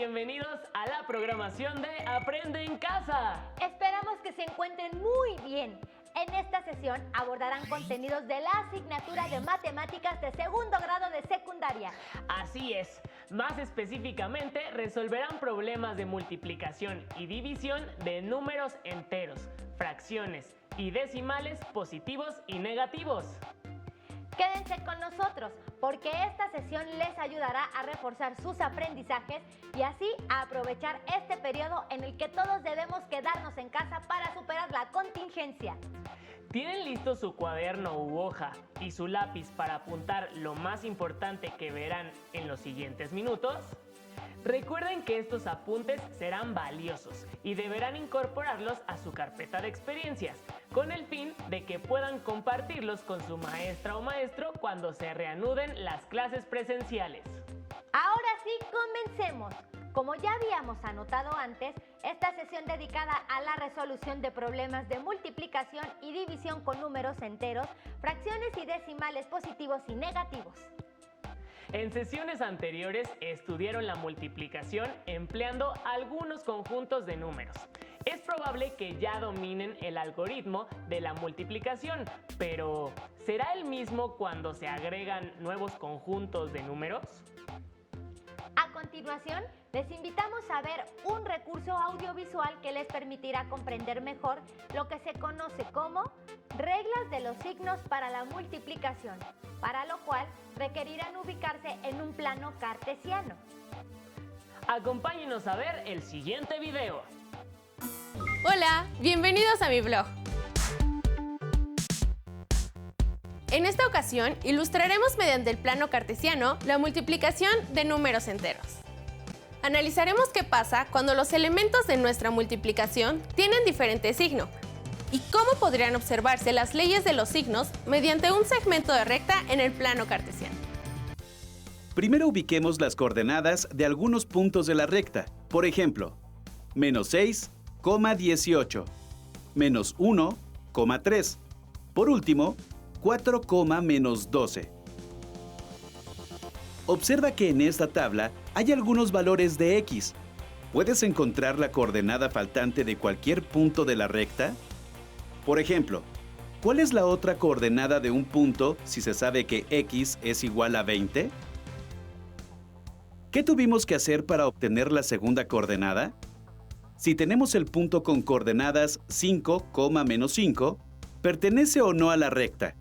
bienvenidos a la programación de Aprende en Casa. Esperamos que se encuentren muy bien. En esta sesión abordarán contenidos de la asignatura de Matemáticas de segundo grado de secundaria. Así es, más específicamente resolverán problemas de multiplicación y división de números enteros, fracciones y decimales positivos y negativos. Quédense con nosotros porque esta sesión les ayudará a reforzar sus aprendizajes y así a aprovechar este periodo en el que todos debemos quedarnos en casa para superar la contingencia. ¿Tienen listo su cuaderno u hoja y su lápiz para apuntar lo más importante que verán en los siguientes minutos? Recuerden que estos apuntes serán valiosos y deberán incorporarlos a su carpeta de experiencias, con el fin de que puedan compartirlos con su maestra o maestro cuando se reanuden las clases presenciales. Ahora sí, comencemos. Como ya habíamos anotado antes, esta sesión dedicada a la resolución de problemas de multiplicación y división con números enteros, fracciones y decimales positivos y negativos. En sesiones anteriores estudiaron la multiplicación empleando algunos conjuntos de números. Es probable que ya dominen el algoritmo de la multiplicación, pero ¿será el mismo cuando se agregan nuevos conjuntos de números? A continuación, les invitamos a ver un recurso audiovisual que les permitirá comprender mejor lo que se conoce como reglas de los signos para la multiplicación, para lo cual requerirán ubicarse en un plano cartesiano. Acompáñenos a ver el siguiente video. Hola, bienvenidos a mi blog. En esta ocasión ilustraremos mediante el plano cartesiano la multiplicación de números enteros. Analizaremos qué pasa cuando los elementos de nuestra multiplicación tienen diferente signo y cómo podrían observarse las leyes de los signos mediante un segmento de recta en el plano cartesiano. Primero ubiquemos las coordenadas de algunos puntos de la recta. Por ejemplo, menos 6, 18, menos 1, 3. Por último, 4, menos 12. Observa que en esta tabla hay algunos valores de x. ¿Puedes encontrar la coordenada faltante de cualquier punto de la recta? Por ejemplo, ¿cuál es la otra coordenada de un punto si se sabe que x es igual a 20? ¿Qué tuvimos que hacer para obtener la segunda coordenada? Si tenemos el punto con coordenadas 5, menos 5, ¿pertenece o no a la recta?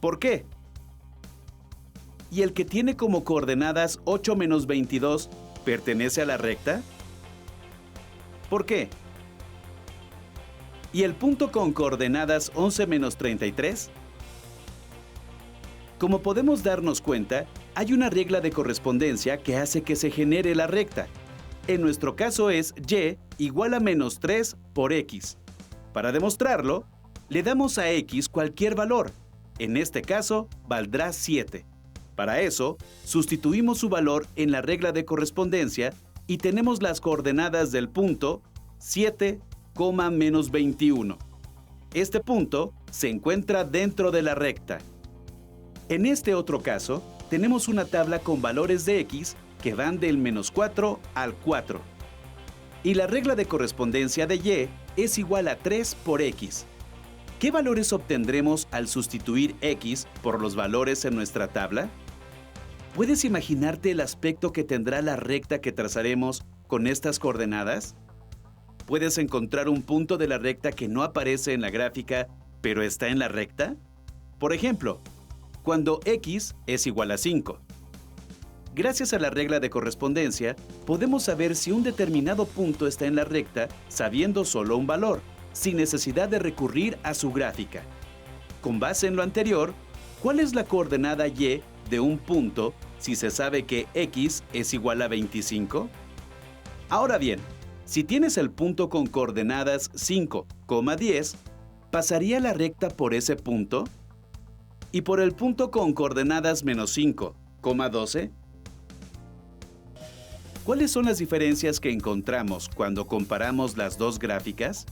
¿Por qué? ¿Y el que tiene como coordenadas 8 menos 22 pertenece a la recta? ¿Por qué? ¿Y el punto con coordenadas 11 menos 33? Como podemos darnos cuenta, hay una regla de correspondencia que hace que se genere la recta. En nuestro caso es y igual a menos 3 por x. Para demostrarlo, le damos a x cualquier valor. En este caso, valdrá 7. Para eso, sustituimos su valor en la regla de correspondencia y tenemos las coordenadas del punto 7, menos 21. Este punto se encuentra dentro de la recta. En este otro caso, tenemos una tabla con valores de x que van del menos 4 al 4. Y la regla de correspondencia de y es igual a 3 por x. ¿Qué valores obtendremos al sustituir x por los valores en nuestra tabla? ¿Puedes imaginarte el aspecto que tendrá la recta que trazaremos con estas coordenadas? ¿Puedes encontrar un punto de la recta que no aparece en la gráfica, pero está en la recta? Por ejemplo, cuando x es igual a 5. Gracias a la regla de correspondencia, podemos saber si un determinado punto está en la recta sabiendo solo un valor, sin necesidad de recurrir a su gráfica. Con base en lo anterior, ¿cuál es la coordenada y de un punto si se sabe que x es igual a 25? Ahora bien, si tienes el punto con coordenadas 5, 10, ¿pasaría la recta por ese punto? ¿Y por el punto con coordenadas menos 5, 12? ¿Cuáles son las diferencias que encontramos cuando comparamos las dos gráficas?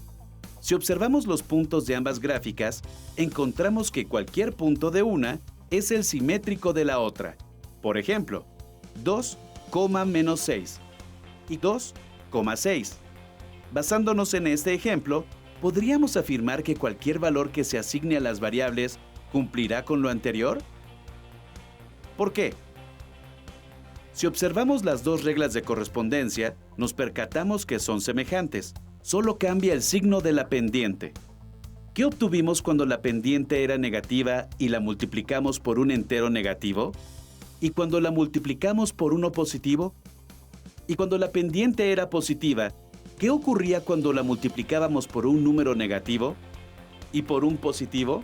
Si observamos los puntos de ambas gráficas, encontramos que cualquier punto de una es el simétrico de la otra. Por ejemplo, 2, menos 6 y 2,6. Basándonos en este ejemplo, ¿podríamos afirmar que cualquier valor que se asigne a las variables cumplirá con lo anterior? ¿Por qué? Si observamos las dos reglas de correspondencia, nos percatamos que son semejantes, solo cambia el signo de la pendiente. ¿Qué obtuvimos cuando la pendiente era negativa y la multiplicamos por un entero negativo? ¿Y cuando la multiplicamos por uno positivo? ¿Y cuando la pendiente era positiva, qué ocurría cuando la multiplicábamos por un número negativo y por un positivo?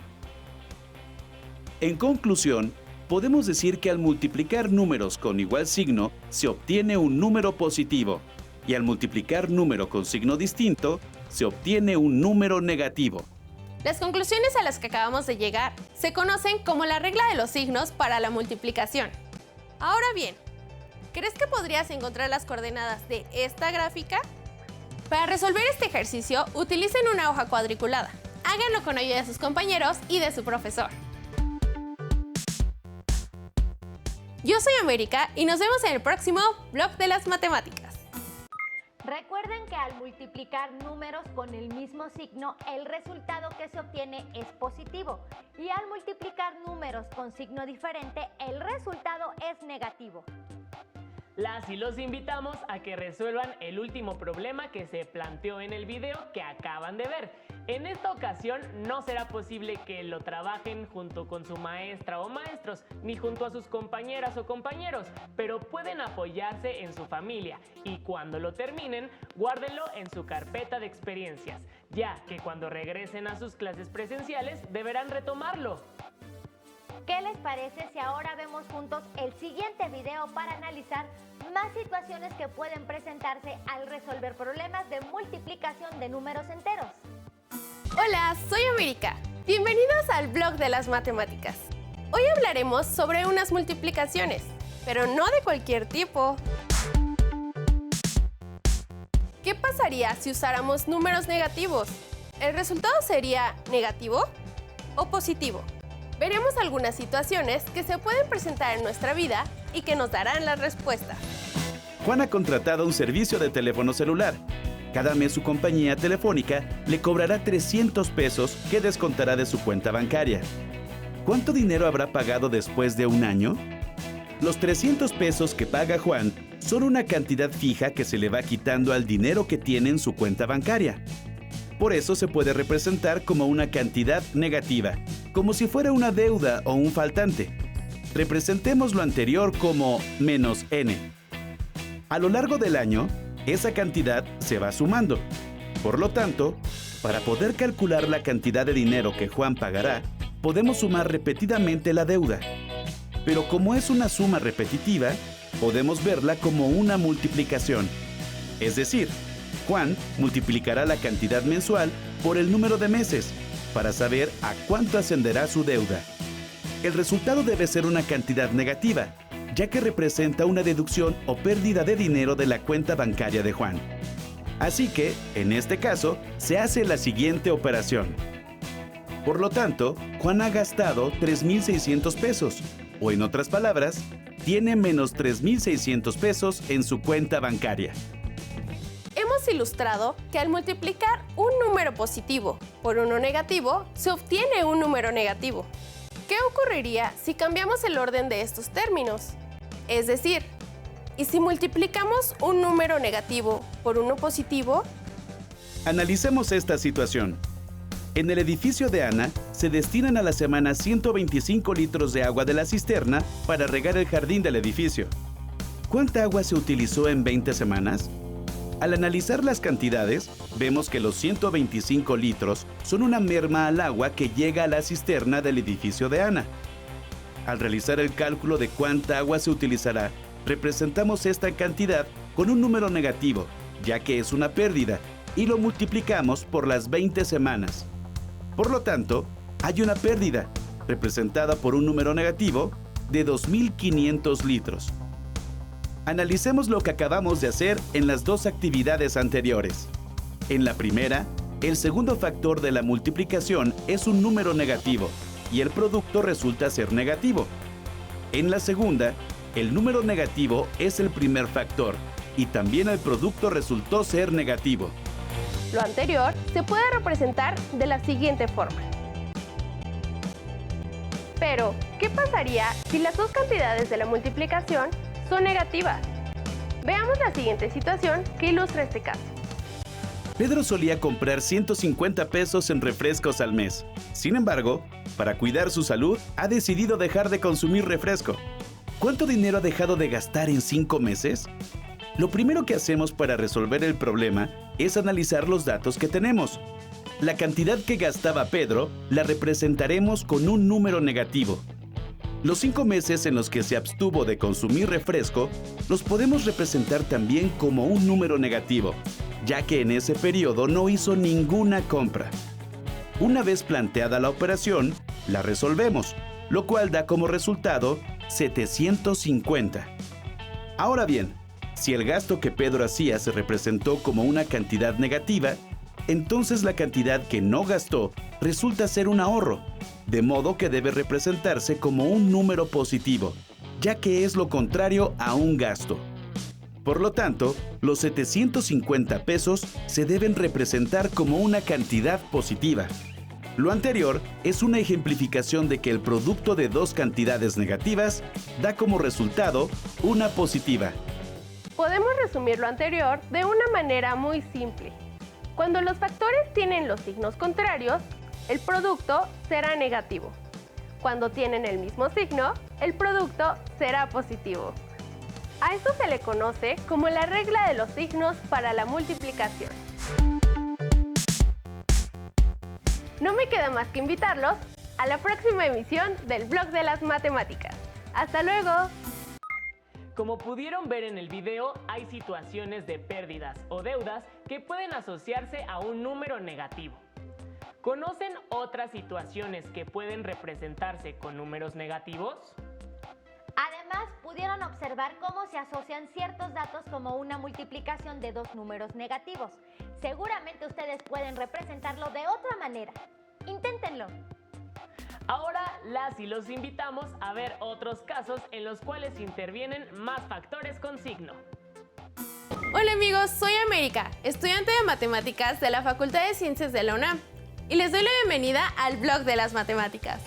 En conclusión, podemos decir que al multiplicar números con igual signo, se obtiene un número positivo, y al multiplicar número con signo distinto, se obtiene un número negativo. Las conclusiones a las que acabamos de llegar se conocen como la regla de los signos para la multiplicación. Ahora bien, ¿crees que podrías encontrar las coordenadas de esta gráfica? Para resolver este ejercicio, utilicen una hoja cuadriculada. Háganlo con ayuda de sus compañeros y de su profesor. Yo soy América y nos vemos en el próximo Blog de las Matemáticas. Recuerden que al multiplicar números con el mismo signo, el resultado que se obtiene es positivo. Y al multiplicar números con signo diferente, el resultado es negativo. Las y los invitamos a que resuelvan el último problema que se planteó en el video que acaban de ver. En esta ocasión no será posible que lo trabajen junto con su maestra o maestros, ni junto a sus compañeras o compañeros, pero pueden apoyarse en su familia y cuando lo terminen, guárdenlo en su carpeta de experiencias, ya que cuando regresen a sus clases presenciales deberán retomarlo. ¿Qué les parece si ahora vemos juntos el siguiente video para analizar más situaciones que pueden presentarse al resolver problemas de multiplicación de números enteros? Hola, soy América. Bienvenidos al Blog de las Matemáticas. Hoy hablaremos sobre unas multiplicaciones, pero no de cualquier tipo. ¿Qué pasaría si usáramos números negativos? ¿El resultado sería negativo o positivo? Veremos algunas situaciones que se pueden presentar en nuestra vida y que nos darán la respuesta. Juan ha contratado un servicio de teléfono celular. Cada mes su compañía telefónica le cobrará 300 pesos que descontará de su cuenta bancaria. ¿Cuánto dinero habrá pagado después de un año? Los 300 pesos que paga Juan son una cantidad fija que se le va quitando al dinero que tiene en su cuenta bancaria. Por eso se puede representar como una cantidad negativa, como si fuera una deuda o un faltante. Representemos lo anterior como menos n. A lo largo del año, esa cantidad se va sumando. Por lo tanto, para poder calcular la cantidad de dinero que Juan pagará, podemos sumar repetidamente la deuda. Pero como es una suma repetitiva, podemos verla como una multiplicación. Es decir, Juan multiplicará la cantidad mensual por el número de meses para saber a cuánto ascenderá su deuda. El resultado debe ser una cantidad negativa, ya que representa una deducción o pérdida de dinero de la cuenta bancaria de Juan. Así que, en este caso, se hace la siguiente operación. Por lo tanto, Juan ha gastado 3,600 pesos, o en otras palabras, tiene menos 3,600 pesos en su cuenta bancaria. Hemos ilustrado que al multiplicar un número positivo por uno negativo, se obtiene un número negativo. ¿Qué ocurriría si cambiamos el orden de estos términos? Es decir, ¿y si multiplicamos un número negativo por uno positivo? Analicemos esta situación. En el edificio de Ana, se destinan a la semana 125 litros de agua de la cisterna para regar el jardín del edificio. ¿Cuánta agua se utilizó en 20 semanas? Al analizar las cantidades, vemos que los 125 litros son una merma al agua que llega a la cisterna del edificio de Ana. Al realizar el cálculo de cuánta agua se utilizará, representamos esta cantidad con un número negativo, ya que es una pérdida, y lo multiplicamos por las 20 semanas. Por lo tanto, hay una pérdida, representada por un número negativo, de 2,500 litros. Analicemos lo que acabamos de hacer en las dos actividades anteriores. En la primera, el segundo factor de la multiplicación es un número negativo y el producto resulta ser negativo. En la segunda, el número negativo es el primer factor y también el producto resultó ser negativo. Lo anterior se puede representar de la siguiente forma. Pero, ¿qué pasaría si las dos cantidades de la multiplicación son negativas? Veamos la siguiente situación que ilustra este caso. Pedro solía comprar 150 pesos en refrescos al mes. Sin embargo, para cuidar su salud, ha decidido dejar de consumir refresco. ¿Cuánto dinero ha dejado de gastar en 5 meses? Lo primero que hacemos para resolver el problema es analizar los datos que tenemos. La cantidad que gastaba Pedro la representaremos con un número negativo. Los 5 meses en los que se abstuvo de consumir refresco los podemos representar también como un número negativo, ya que en ese periodo no hizo ninguna compra. Una vez planteada la operación, la resolvemos, lo cual da como resultado 750. Ahora bien, si el gasto que Pedro hacía se representó como una cantidad negativa, entonces la cantidad que no gastó resulta ser un ahorro, de modo que debe representarse como un número positivo, ya que es lo contrario a un gasto. Por lo tanto, los 750 pesos se deben representar como una cantidad positiva. Lo anterior es una ejemplificación de que el producto de dos cantidades negativas da como resultado una positiva. Podemos resumir lo anterior de una manera muy simple. Cuando los factores tienen los signos contrarios, el producto será negativo. Cuando tienen el mismo signo, el producto será positivo. A esto se le conoce como la regla de los signos para la multiplicación. No me queda más que invitarlos a la próxima emisión del Blog de las Matemáticas. ¡Hasta luego! Como pudieron ver en el video, hay situaciones de pérdidas o deudas que pueden asociarse a un número negativo. ¿Conocen otras situaciones que pueden representarse con números negativos? Además, pudieron observar cómo se asocian ciertos datos como una multiplicación de dos números negativos. Seguramente ustedes pueden representarlo de otra manera. Inténtenlo. Ahora las y los invitamos a ver otros casos en los cuales intervienen más factores con signo. Hola amigos, soy América, estudiante de Matemáticas de la Facultad de Ciencias de la UNAM, y les doy la bienvenida al Blog de las Matemáticas.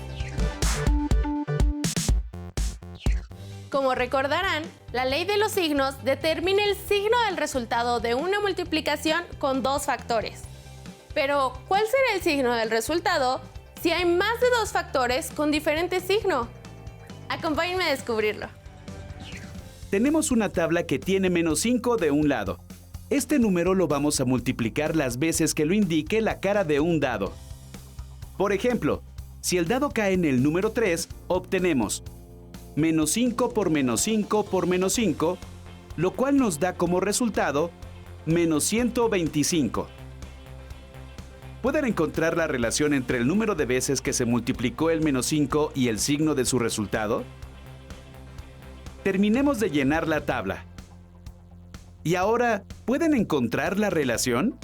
Como recordarán, la ley de los signos determina el signo del resultado de una multiplicación con dos factores. Pero, ¿cuál será el signo del resultado si hay más de dos factores con diferente signo? Acompáñenme a descubrirlo. Tenemos una tabla que tiene -5 de un lado. Este número lo vamos a multiplicar las veces que lo indique la cara de un dado. Por ejemplo, si el dado cae en el número 3, obtenemos -5 por -5 por -5, lo cual nos da como resultado -125. ¿Pueden encontrar la relación entre el número de veces que se multiplicó el -5 y el signo de su resultado? Terminemos de llenar la tabla. ¿Y ahora pueden encontrar la relación?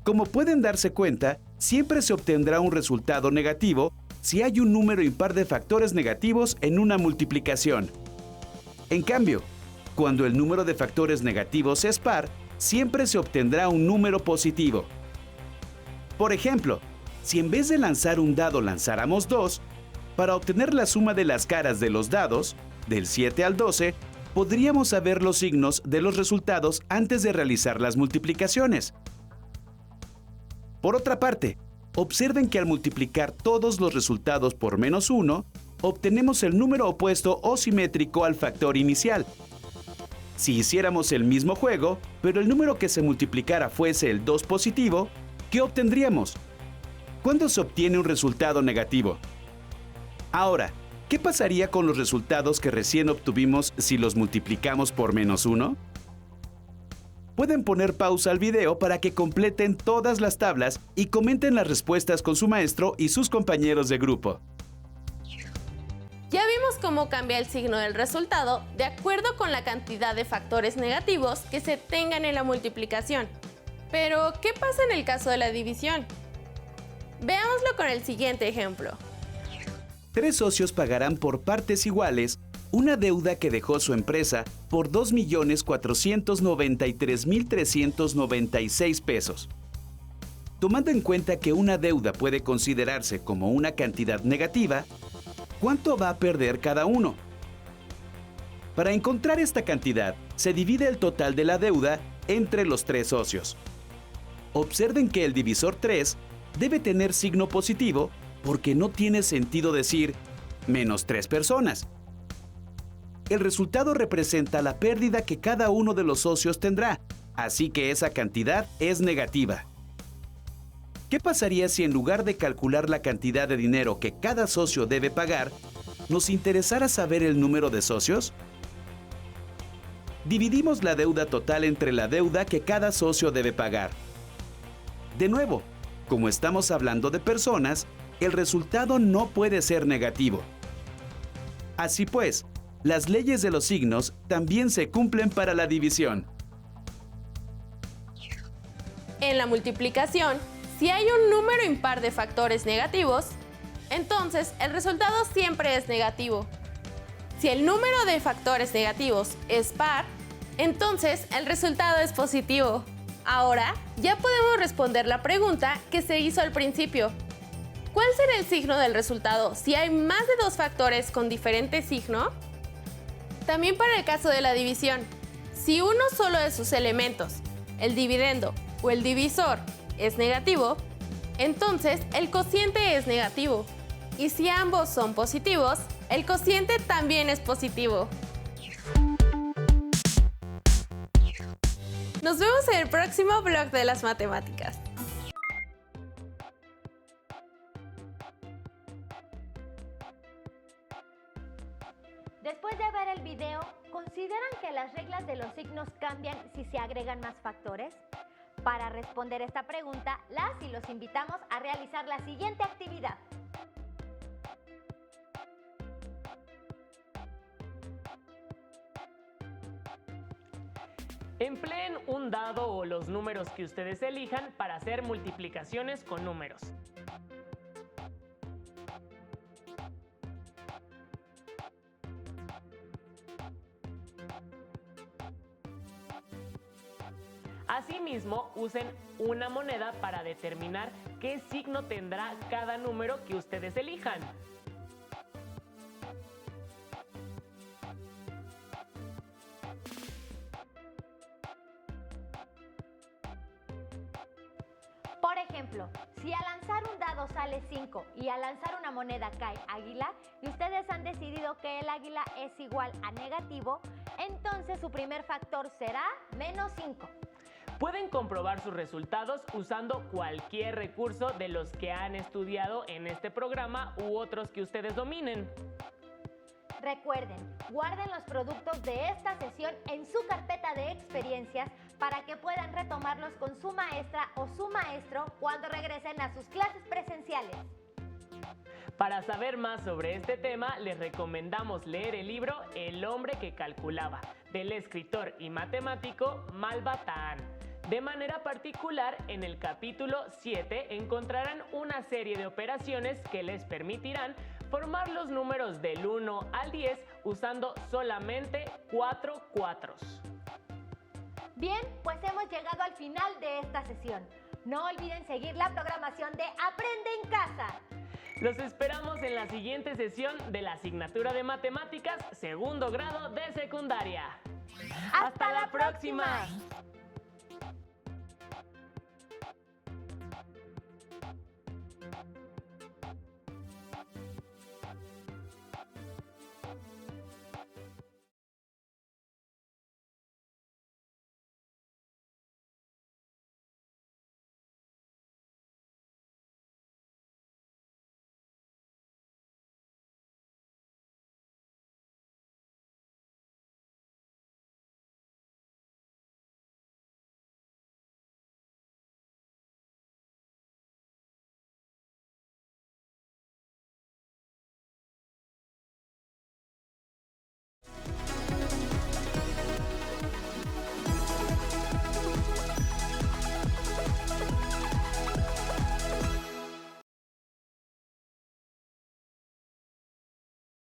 Como pueden darse cuenta, siempre se obtendrá un resultado negativo si hay un número impar de factores negativos en una multiplicación. En cambio, cuando el número de factores negativos es par, siempre se obtendrá un número positivo. Por ejemplo, si en vez de lanzar un dado lanzáramos 2, para obtener la suma de las caras de los dados, del 7 al 12, podríamos saber los signos de los resultados antes de realizar las multiplicaciones. Por otra parte, observen que al multiplicar todos los resultados por -1, obtenemos el número opuesto o simétrico al factor inicial. Si hiciéramos el mismo juego, pero el número que se multiplicara fuese el 2 positivo, ¿qué obtendríamos? ¿Cuándo se obtiene un resultado negativo? Ahora, ¿qué pasaría con los resultados que recién obtuvimos si los multiplicamos por -1? Pueden poner pausa al video para que completen todas las tablas y comenten las respuestas con su maestro y sus compañeros de grupo. Ya vimos cómo cambia el signo del resultado de acuerdo con la cantidad de factores negativos que se tengan en la multiplicación. Pero, ¿qué pasa en el caso de la división? Veámoslo con el siguiente ejemplo. 3 socios pagarán por partes iguales una deuda que dejó su empresa por 2.493.396 pesos. Tomando en cuenta que una deuda puede considerarse como una cantidad negativa, ¿cuánto va a perder cada uno? Para encontrar esta cantidad, se divide el total de la deuda entre los 3 socios. Observen que el divisor 3 debe tener signo positivo porque no tiene sentido decir menos 3 personas. El resultado representa la pérdida que cada uno de los socios tendrá, así que esa cantidad es negativa. ¿Qué pasaría si en lugar de calcular la cantidad de dinero que cada socio debe pagar, nos interesara saber el número de socios? Dividimos la deuda total entre la deuda que cada socio debe pagar. De nuevo, como estamos hablando de personas, el resultado no puede ser negativo. Así pues, las leyes de los signos también se cumplen para la división. En la multiplicación, si hay un número impar de factores negativos, entonces el resultado siempre es negativo. Si el número de factores negativos es par, entonces el resultado es positivo. Ahora ya podemos responder la pregunta que se hizo al principio. ¿Cuál será el signo del resultado si hay más de 2 factores con diferente signo? También para el caso de la división, si uno solo de sus elementos, el dividendo o el divisor, es negativo, entonces el cociente es negativo. Y si ambos son positivos, el cociente también es positivo. Nos vemos en el próximo blog de las matemáticas. Después de ver el video, ¿consideran que las reglas de los signos cambian si se agregan más factores? Para responder esta pregunta, las y los invitamos a realizar la siguiente actividad. Empleen un dado o los números que ustedes elijan para hacer multiplicaciones con números. Asimismo, usen una moneda para determinar qué signo tendrá cada número que ustedes elijan. Por ejemplo, si al lanzar un dado sale 5 y al lanzar una moneda cae águila y ustedes han decidido que el águila es igual a negativo, entonces su primer factor será menos 5. Pueden comprobar sus resultados usando cualquier recurso de los que han estudiado en este programa u otros que ustedes dominen. Recuerden, guarden los productos de esta sesión en su carpeta de experiencias para que puedan retomarlos con su maestra o su maestro cuando regresen a sus clases presenciales. Para saber más sobre este tema, les recomendamos leer el libro El hombre que calculaba, del escritor y matemático Malva Tahan. De manera particular, en el capítulo 7 encontrarán una serie de operaciones que les permitirán formar los números del 1 al 10 usando solamente 4 cuatros. Bien, pues hemos llegado al final de esta sesión. No olviden seguir la programación de Aprende en Casa. Los esperamos en la siguiente sesión de la asignatura de Matemáticas, segundo grado de secundaria. ¡Hasta la próxima!